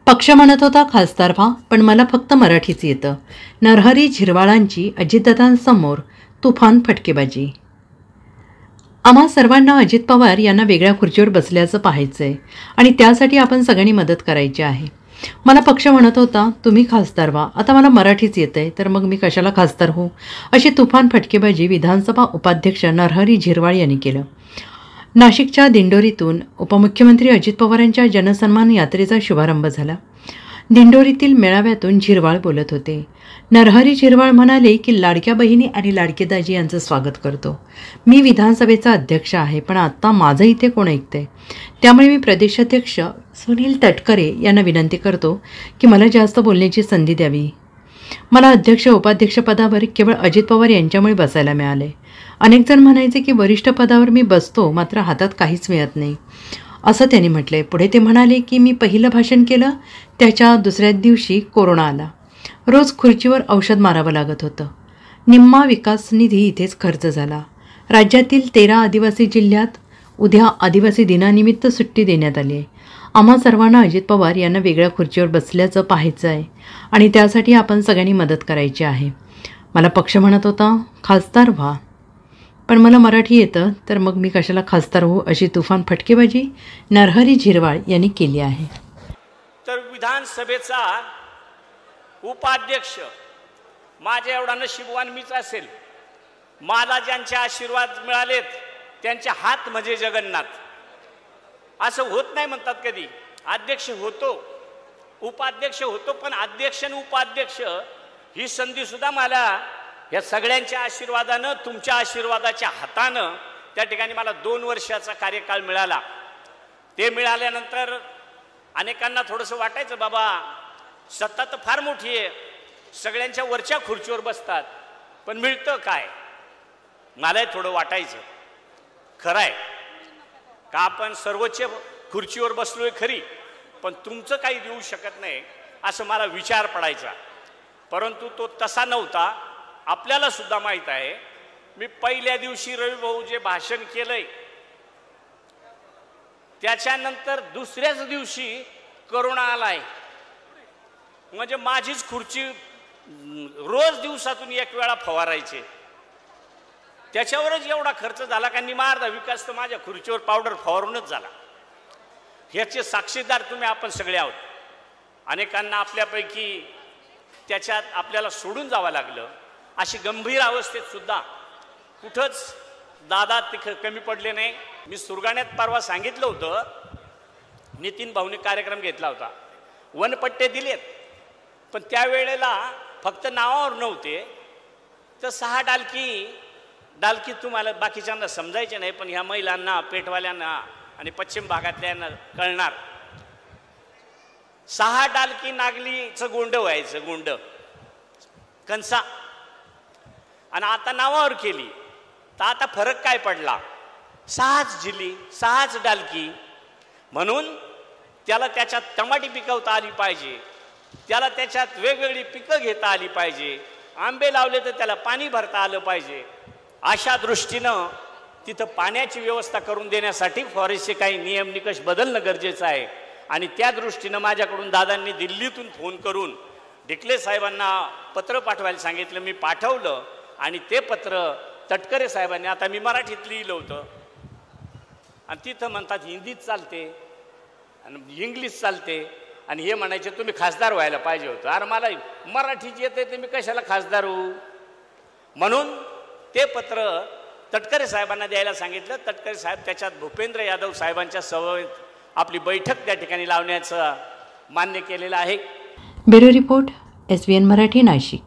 पक्ष म्हणत होता खासदार व्हा, पण मला फक्त मराठीच येतं. नरहरी झिरवाळांची अजितदादांसमोर तुफान फटकेबाजी. आम्हा सर्वांना अजित पवार यांना वेगळ्या खुर्चीवर बसल्याचं पाहायचं आहे आणि त्यासाठी आपण सगळ्यांनी मदत करायची आहे. मला पक्ष म्हणत होता तुम्ही खासदार व्हा, आता मला मराठीच येतं आहे, तर मग मी कशाला खासदार होऊ, अशी तुफान फटकेबाजी विधानसभा उपाध्यक्ष नरहरी झिरवाळ यांनी केलं. नाशिकच्या दिंडोरीतून उपमुख्यमंत्री अजित पवारांच्या जनसन्मान यात्रेचा शुभारंभ झाला. दिंडोरीतील मेळाव्यातून झिरवाळ बोलत होते. नरहरी झिरवाळ म्हणाले की लाडक्या बहिणी आणि लाडके दाजी यांचं स्वागत करतो. मी विधानसभेचा अध्यक्ष आहे, पण आत्ता माझं इथे कोण ऐकतंय, त्यामुळे मी प्रदेशाध्यक्ष सुनील तटकरे यांना विनंती करतो की मला जास्त बोलण्याची संधी द्यावी. मला अध्यक्ष उपाध्यक्षपदावर केवळ अजित पवार यांच्यामुळे बसायला मिळाले. अनेक जण म्हणायचे की वरिष्ठ पदावर मी बसतो, मात्र हातात काहीच मिळत नाही, असं त्यांनी म्हटले. पुढे ते म्हणाले की मी पहिलं भाषण केलं, त्याच्या दुसऱ्या दिवशी कोरोना आला. रोज खुर्चीवर औषध मारावं लागत होतं. निम्मा विकास निधी इथेच खर्च झाला. राज्यातील 13 आदिवासी जिल्ह्यात उद्या आदिवासी दिनानिमित्त सुट्टी देण्यात आली आहे. आम्हा सर्वांना अजित पवार यांना वेगळ्या खुर्चीवर बसल्याचं पाहायचं आहे आणि त्यासाठी आपण सगळ्यांनी मदत करायची आहे. मला पक्ष म्हणत होता खासदार व्हा, पण मला मराठी येतं, तर मग मी कशाला खासदार होऊ, अशी तुफान फटकेबाजी नरहरी झिरवाळ यांनी केली आहे. तर विधानसभेचा उपाध्यक्ष माझ्या एवढा नशीबवान मीच असेल. मला ज्यांचे आशीर्वाद मिळालेत त्यांचे हात म्हणजे जगन्नाथ. असं होत नाही म्हणतात कधी. अध्यक्ष होतो, उपाध्यक्ष होतो, पण अध्यक्ष आणि उपाध्यक्ष ही संधीसुद्धा मला या सगळ्यांच्या आशीर्वादानं, तुमच्या आशीर्वादाच्या हातानं त्या ठिकाणी मला 2 वर्षाचा कार्यकाळ मिळाला. ते मिळाल्यानंतर अनेकांना थोडंसं वाटायचं बाबा सत्ता तर फार मोठी आहे, सगळ्यांच्या वरच्या खुर्चीवर बसतात, पण मिळतं काय. मलाही थोडं वाटायचं खरं आहे का आपण सर्वोच्च खुर्चीवर बसलोय खरी, पण तुमचं काही देऊ शकत नाही असं मला विचार पडायचा. परंतु तो तसा नव्हता. आपल्याला सुद्धा माहीत आहे, मी पहिल्या दिवशी रविभाऊ जे भाषण केलंय त्याच्यानंतर दुसऱ्याच दिवशी कोरोना आलाय. म्हणजे माझीच खुर्ची रोज दिवसातून 1 वेळा फवारायचे. त्याच्यावरच एवढा खर्च झाला का निमार्धा विकास तर माझ्या खुर्चीवर पावडर फवारूनच झाला. ह्याचे साक्षीदार तुम्ही आपण सगळे आहोत. अनेकांना आपल्यापैकी त्याच्यात आपल्याला सोडून जावं लागलं. अशी गंभीर अवस्थेत सुद्धा कुठंच दादा कमी पडले नाही. मी सुरगाण्यात परवा सांगितलं होतं, नितीन भाऊने कार्यक्रम घेतला होता, वनपट्टे दिलेत, पण त्यावेळेला फक्त नावावर नव्हते तर 6 डालकी तुम्हाला बाकीच्यांना समजायचे नाही, पण ह्या महिलांना, पेटवाल्यांना आणि पश्चिम भागातल्यांना कळणार. 6 डालकी नागलीचं गोंड व्हायचं, गोंड कणसा, आणि आता नावावर केली तर आता फरक काय पडला, 6च झिली, 6च डालकी. म्हणून त्याला त्याच्यात टमाटी पिकवता आली पाहिजे, त्याला त्याच्यात वेगवेगळी पिकं घेता आली पाहिजे, आंबे लावले तर त्याला पाणी भरता आलं पाहिजे. अशा दृष्टीनं तिथं पाण्याची व्यवस्था करून देण्यासाठी फॉरेस्टचे काही नियम निकष बदलणं गरजेचं आहे. आणि त्या दृष्टीनं माझ्याकडून दादांनी दिल्लीतून फोन करून डिकले साहेबांना पत्र पाठवायला सांगितलं. मी पाठवलं आणि ते पत्र तटकरे साहेबांनी, आता मी मराठीत लिहिलं होतं, आणि तिथं म्हणतात हिंदीत चालते आणि इंग्लिश चालते, आणि हे म्हणायचे तुम्ही खासदार व्हायला पाहिजे होतं. अरे मला मराठीच येते तर मी कशाला खासदार होऊ. म्हणून ते पत्र तटकरे साहेबांना द्यायला सांगितलं. तटकरे साहेब त्याच्यात भूपेंद्र यादव साहेबांच्या समवेत आपली बैठक त्या ठिकाणी लावण्याचं मान्य केलेलं आहे. Bureau report, SVN Marathi, Nashik.